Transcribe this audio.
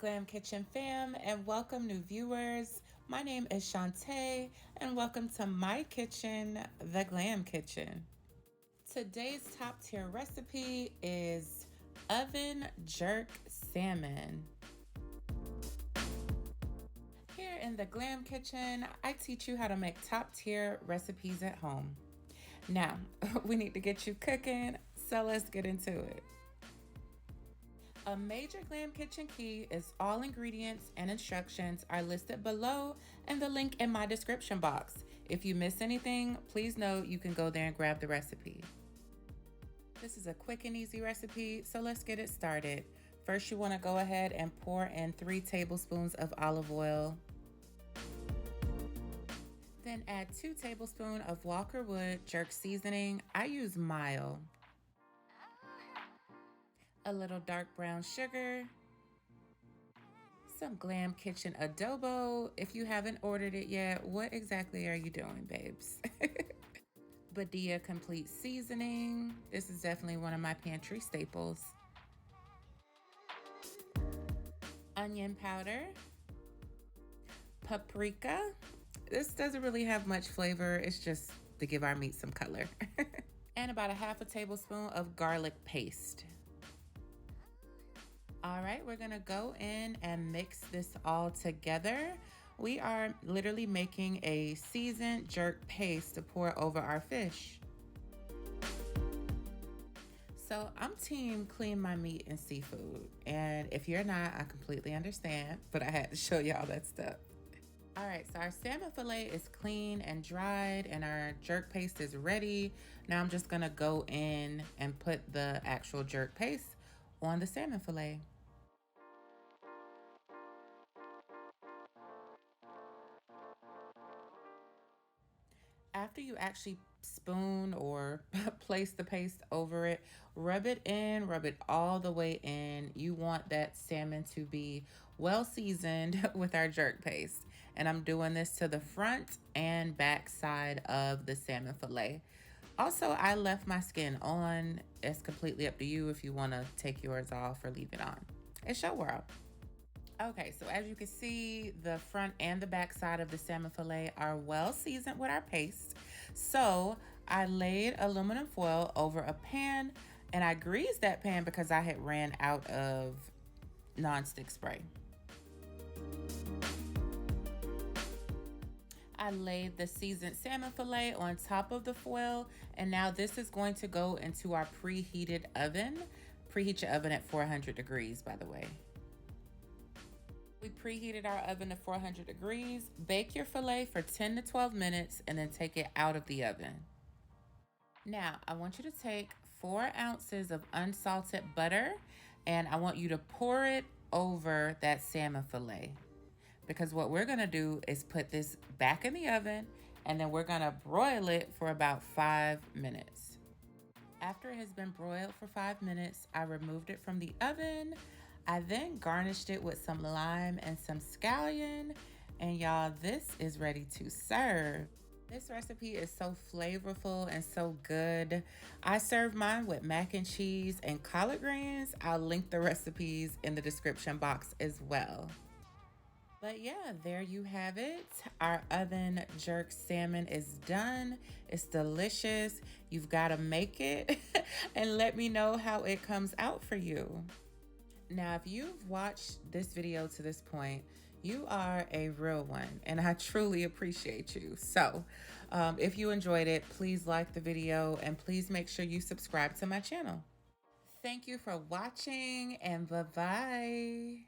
Glam Kitchen fam, and welcome new viewers. My name is Shantae, and welcome to my kitchen, the Glam Kitchen. Today's top tier recipe is oven jerk salmon. Here in the Glam Kitchen, I teach you how to make top tier recipes at home. Now, we need to get you cooking, so let's get into it. A major Glam Kitchen key is all ingredients and instructions are listed below and the link in my description box. If you miss anything, please know you can go there and grab the recipe. This is a quick and easy recipe, so let's get it started. First, you want to go ahead and pour in 3 tablespoons of olive oil. Then add 2 tablespoons of Walker Wood jerk seasoning. I use mild. A little dark brown sugar, some Glam Kitchen adobo. If you haven't ordered it yet, what exactly are you doing, babes? Badia complete seasoning. This is definitely one of my pantry staples. Onion powder, paprika. This doesn't really have much flavor. It's just to give our meat some color. And about a half a tablespoon of garlic paste. All right, we're gonna go in and mix this all together. We are literally making a seasoned jerk paste to pour over our fish. So I'm team clean my meat and seafood. And if you're not, I completely understand, but I had to show y'all that stuff. All right, so our salmon fillet is clean and dried and our jerk paste is ready. Now I'm just gonna go in and put the actual jerk paste on the salmon fillet. After you actually spoon or place the paste over it, rub it in, rub it all the way in. You want that salmon to be well seasoned with our jerk paste. And I'm doing this to the front and back side of the salmon fillet. Also, I left my skin on. It's completely up to you if you want to take yours off or leave it on. It's your world. Okay, so as you can see, the front and the back side of the salmon fillet are well seasoned with our paste. So I laid aluminum foil over a pan and I greased that pan because I had ran out of nonstick spray. I laid the seasoned salmon fillet on top of the foil, and now this is going to go into our preheated oven. Preheat your oven at 400 degrees, by the way. We preheated our oven to 400 degrees. Bake your filet for 10 to 12 minutes and then take it out of the oven. Now, I want you to take 4 ounces of unsalted butter and I want you to pour it over that salmon filet. Because what we're gonna do is put this back in the oven and then we're gonna broil it for about 5 minutes. After it has been broiled for 5 minutes, I removed it from the oven. I then garnished it with some lime and some scallion. And y'all, this is ready to serve. This recipe is so flavorful and so good. I serve mine with mac and cheese and collard greens. I'll link the recipes in the description box as well. But yeah, there you have it. Our oven jerk salmon is done. It's delicious. You've got to make it and let me know how it comes out for you. Now, if you've watched this video to this point, you are a real one, and I truly appreciate you. So if you enjoyed it, please like the video and please make sure you subscribe to my channel. Thank you for watching and bye-bye.